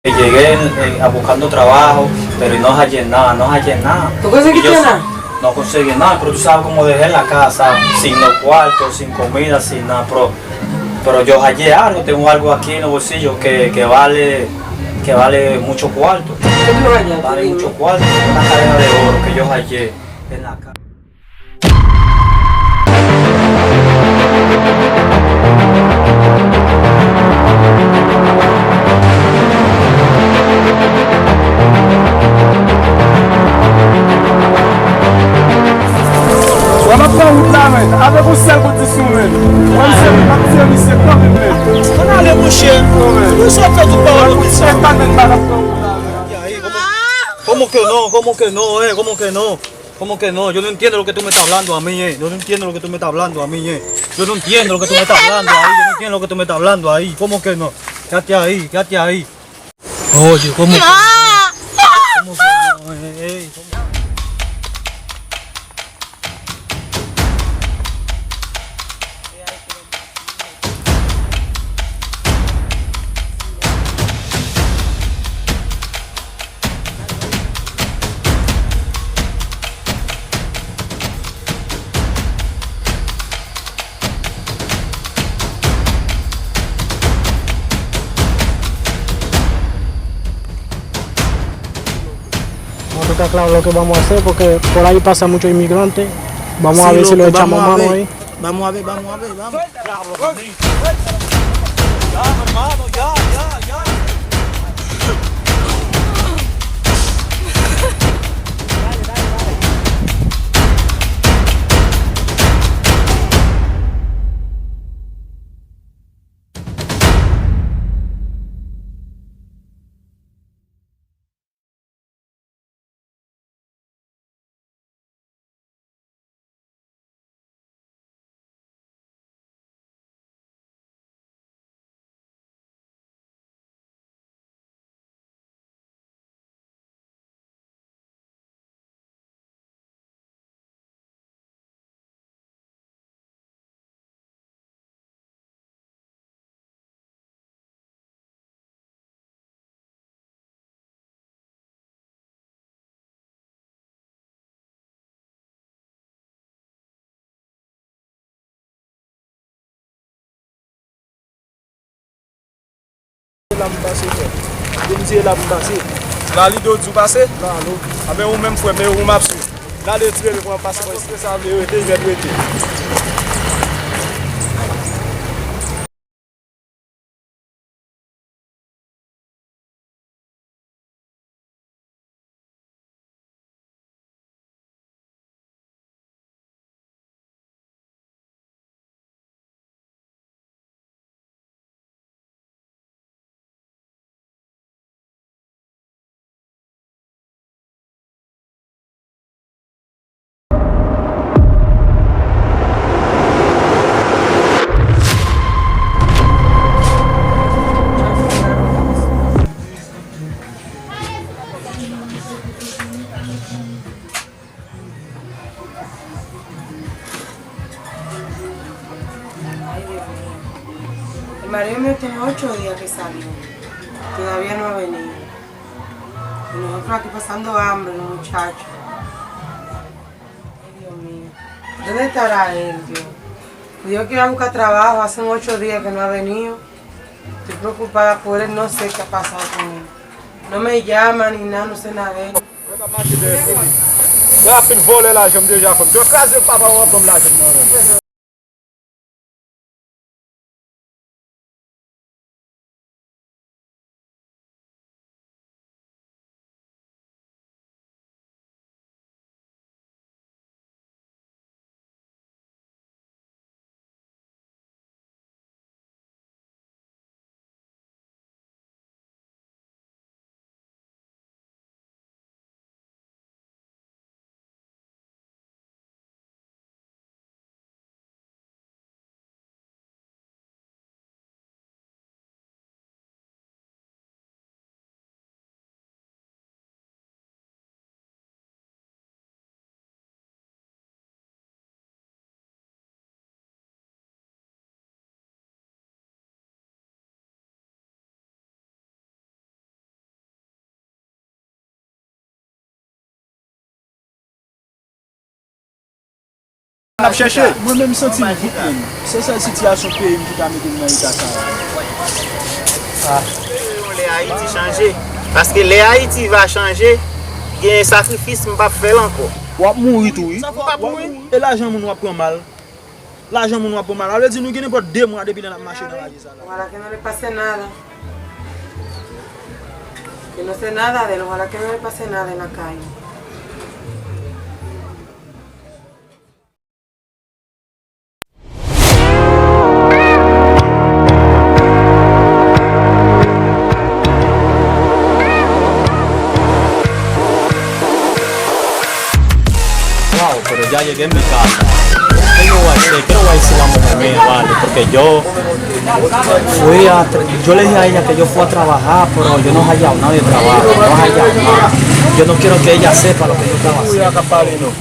Llegué a buscando trabajo, pero no hallé nada, no hallé nada. ¿Tú conseguiste nada? No conseguí nada, pero tú sabes cómo dejé la casa, sin los cuartos, sin comida, sin nada. Pero yo hallé algo, tengo algo aquí en los bolsillos que vale mucho cuarto. ¿Qué tú hallaste? Vale Dime. mucho cuarto, una cadena de oro que yo hallé en la casa. Wala pa wout la men, ave pou sel kote sou men. Wan se mi pati mi se kon men. An ale mouche, pou sa fè tout pa wala Wan tout se sa. tan men pa la pa wout la men. ¿Cómo que no? ¿Cómo que no? ¿Cómo que no? ¿Cómo que no? Yo no entiendo lo que tú me estás hablando a mí, Yo no entiendo lo que tú me estás hablando a mí, Yo no entiendo lo que tú me estás hablando ahí. Yo no entiendo lo que tú me estás hablando ahí. ¿Cómo que no? Quédate ahí, quédate ahí. Oye, ¿cómo que no? ¿Cómo que no? ¿Cómo? No está claro lo que vamos a hacer porque por ahí pasan muchos inmigrantes. Vamos a Sí, ver si loco, lo echamos vamos a mano ver. ahí. Vamos a ver, vamos a ver, vamos. La mbase fe. Denje la mbase. La li do djou pase? Nan nou. Abe ou men fwe, men ou map sou. La le tire le pou an pase. Kwa sa vle wete, jen wete. Ay, Dios mío. El marido mío tiene 8 días que salió. Todavía no ha venido. Y nosotros aquí pasando hambre, los muchachos. Ay, Dios mío. ¿Dónde estará él, Dios? Yo quiero buscar trabajo, hace 8 días que no ha venido. Estoy preocupada por él, no sé qué ha pasado con él. No me llama ni nada, no sé nada de él. Mwen ka mache de foli. Yo apil vole la jom deja fom. Yo kaze papa wap kom la jom nan. Nap cherche, mwen men senti m victime. Se sel sityasyon pe m ki ta mette nan ita sa. Le Haïti chanje. Parce que le Haïti va changer, il y a un sacrifice m pa fè lanko. Wap mouri tou yi. E l'ajan moun wap pran mal. L'ajan moun wap pran mal. Ale di nou gen pot 2 mois depuis nan ap marché dans la vie ça. Ojalá que no le pase nada. Que no sé nada de él, ojalá que no le pase nada en la calle. Wow, pero ya llegué en mi casa. ¿Qué yo voy a hacer? ¿Qué le voy a decir a la mujer mía, vale? Porque yo le dije a ella que yo fui a trabajar, pero yo no he hallado nada de trabajo, no he hallado nada. Yo no quiero que ella sepa lo que yo estaba haciendo.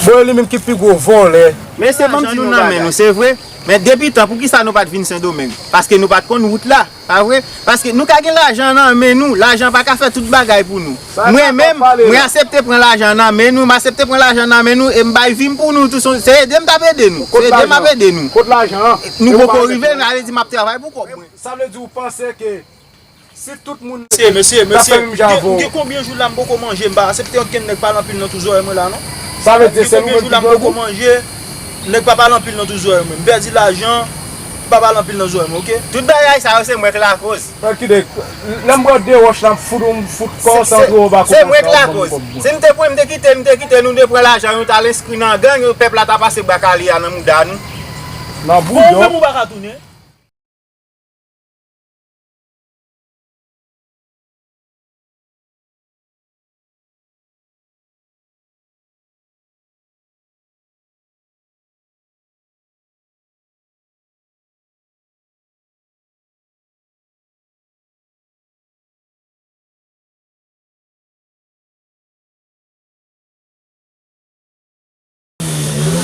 Boy li menm ki pi go vole. Mais c'est bon nous nan men nou, c'est vrai. Mais depuis temps, pour qui ça nous pas vinn Saint-Domingue? Parce que nous pas kon route là, pas vrai? Parce que nous ka gen l'argent nan men nous, l'argent pas ka faire tout bagay pour nous. Moi même, moi accepter prendre l'argent nan men nous, m'accepter prendre l'argent nan men nous et m'bay vim pour nous tout c'est dem t'a aider nous. C'est dem m'a aider nous. Kote l'argent. Nous pas arriver, nous aller dire m'a travail pourquoi? Ça veut dire vous pensez que si tout le monde Monsieur, Gen combien de jours là m'boko manger m'ba accepter aucun nèg pas l'empile dans tout zoy moi là non? ça veut dire c'est combien de jours là m'boko manger nèg pas l'empile dans tout zoy moi. M'perdi l'argent, pas l'empile dans zoy moi, OK? Tout bagay ça c'est moi qui la cause. L'embro de roche là fout concentré ba. C'est moi qui la cause. Si nous te pour me quitter nous de prendre l'argent nous t'a inscrit dans gang, le peuple a passé bakali à dans mouda nous. Nan bouillon. Même ou pas tourner.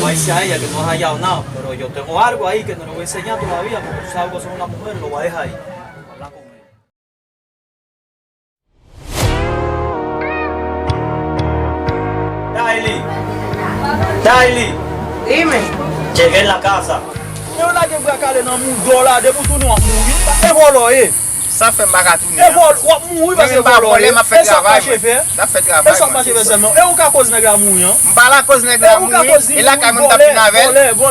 voy a decir a ella que no has hallado nada, pero yo tengo algo ahí que no le voy a enseñar todavía, porque tú sabes que soy una mujer, lo voy a dejar ahí. Hablar con ella. Daily, Dime. llegué en la casa. Yo la ke brakale nan moun do la, de pou tou nou an mouri. E volo e. Ça fait bagatouner. E volo, wap mouri parce que volo e. m'a fait travail. Ça fait travail. E son pa chefe seulement. E ou ka cause nèg la mouri an. M'pa la cause nèg la mouri. Et la ka même t'a fin avec.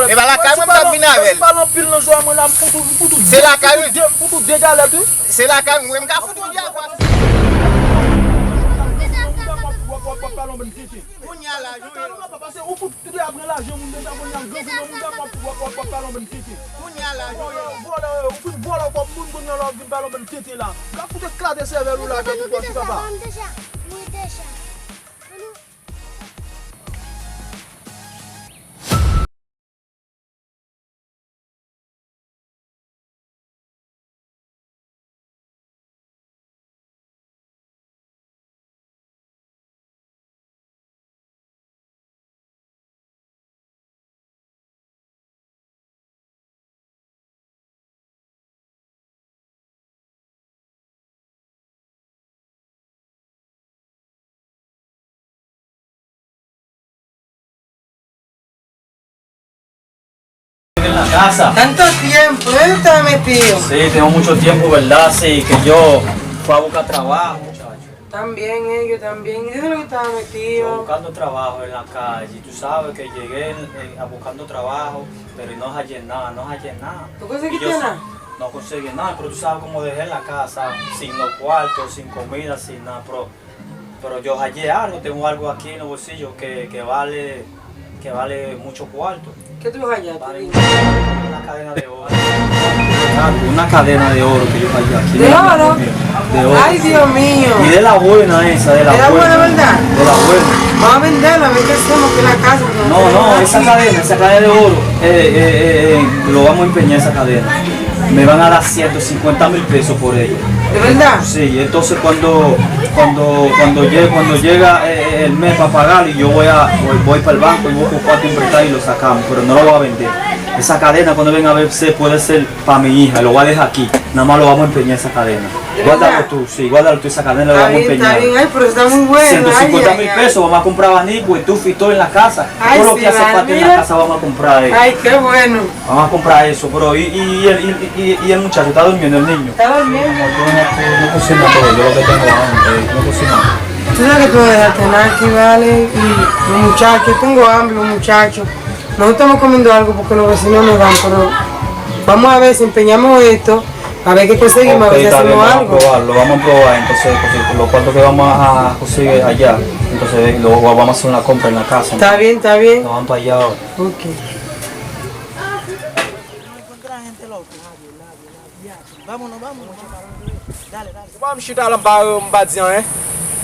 Et ba la ka même t'a fin avec. Pas non pile nan zo moi là pour tout. C'est la ka pour tout dégaler tout. c'est la ka moi m'ka foutou dia quoi. Kounya la Parce que ou tout après l'argent moun déjà moun nan gouvernement moun pas non titi. Kounya la Voilà, voilà comme moun moun nan vinn pas non titi là. Ka foute clade serveur ou là que tu papa. En la casa. Tanto tiempo, ¿dónde estaba metido? Sí, tengo mucho tiempo, ¿verdad? Sí, que yo fui a buscar trabajo, muchacho. También ellos, también. ¿Y dónde lo que estaba Yo metido? buscando trabajo en la calle. Tú sabes que llegué a buscando trabajo, pero no hallé nada, no hallé nada. ¿Tú Y conseguiste yo nada? No conseguí nada, pero tú sabes cómo dejé la casa, sin los cuartos, sin comida, sin nada. Pero yo hallé algo, tengo algo aquí en los bolsillos que vale mucho cuarto. ¿Qué tú hallaste? Vale una cadena de oro. Una cadena de oro que yo hallé aquí. ¿De oro? De oro. Ay, Dios mío. Y de la buena esa, de la ¿De la buena, buena. verdad? De la buena. Vamos a venderla, a ver qué hacemos que la casa. No, esa cadena de oro, lo vamos a empeñar esa cadena. Me van a dar 150,000 pesos por ella. ¿De verdad? Sí, entonces cuando llega el mes para pagar y yo voy para el banco y busco cuatro prestado y lo sacamos, pero no lo voy a vender. Esa cadena cuando venga a verse puede ser para mi hija, lo voy a dejar aquí. Nada más lo vamos a empeñar esa cadena. Guárdalo tú, sí, guárdalo tú esa cadena, la vamos a empeñar. Está bien, ay, pero está muy bueno. 150,000 pesos, vamos a comprar abanico, estufa y todo en la casa. Ay, Todo lo sí, que hace falta en mira. la casa vamos a comprar. Ay, qué bueno. Vamos a comprar eso, bro. Y el muchacho está durmiendo, el niño. Está durmiendo. No cocina todo, yo lo que tengo hambre, no cocina. Tú sabes que tú dejaste nada aquí, ¿vale? Y los muchachos, yo tengo hambre, los muchachos. Nosotros estamos comiendo algo porque los vecinos nos dan, pero vamos a ver si empeñamos esto, a ver qué conseguimos, a ver si está bien, hacemos vamos algo. a probarlo, vamos a probar entonces los cuartos que vamos a conseguir allá. Entonces luego vamos a hacer una compra en la casa. Está bien, está bien. Nos vamos para allá ahora. Ok. Mwen chita lan mba diyan,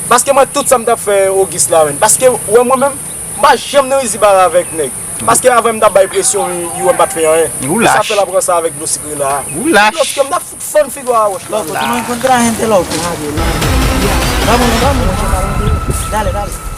Paske mwen tout sa mda fe Ogis la men. Paske wè mwen men, mba jem nou izi bala avèk neg. Paske avè mda bay presyon yu wè mbat fe yon. Ou lâche. Sa fe la brosa avèk nou sigri la. Ou lâche. Loske mda fout fon figo a wè. Loco, tú no encuentras gente loco. Vámonos, vámonos. Dale, dale.